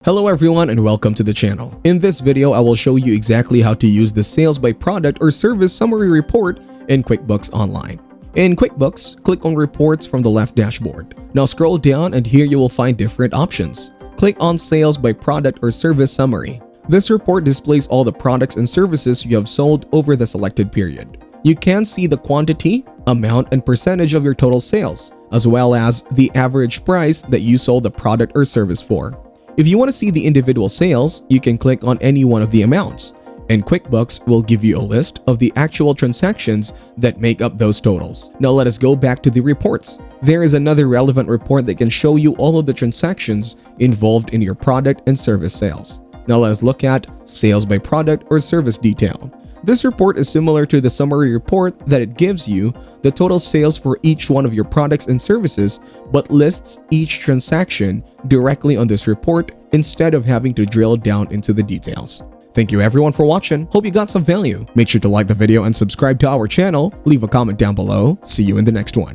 Hello everyone and welcome to the channel. In this video, I will show you exactly how to use the sales by product or service summary report in QuickBooks Online. In QuickBooks, click on Reports from the left dashboard. Now scroll down and here you will find different options. Click on Sales by Product or Service Summary. This report displays all the products and services you have sold over the selected period. You can see the quantity, amount, and percentage of your total sales, as well as the average price that you sold the product or service for. If you want to see the individual sales, you can click on any one of the amounts, and QuickBooks will give you a list of the actual transactions that make up those totals. Now let us go back to the reports. There is another relevant report that can show you all of the transactions involved in your product and service sales. Now let us look at Sales by Product or Service Detail. This report is similar to the summary report that it gives you the total sales for each one of your products and services, but lists each transaction directly on this report instead of having to drill down into the details. Thank you everyone for watching. Hope you got some value. Make sure to like the video and subscribe to our channel. Leave a comment down below. See you in the next one.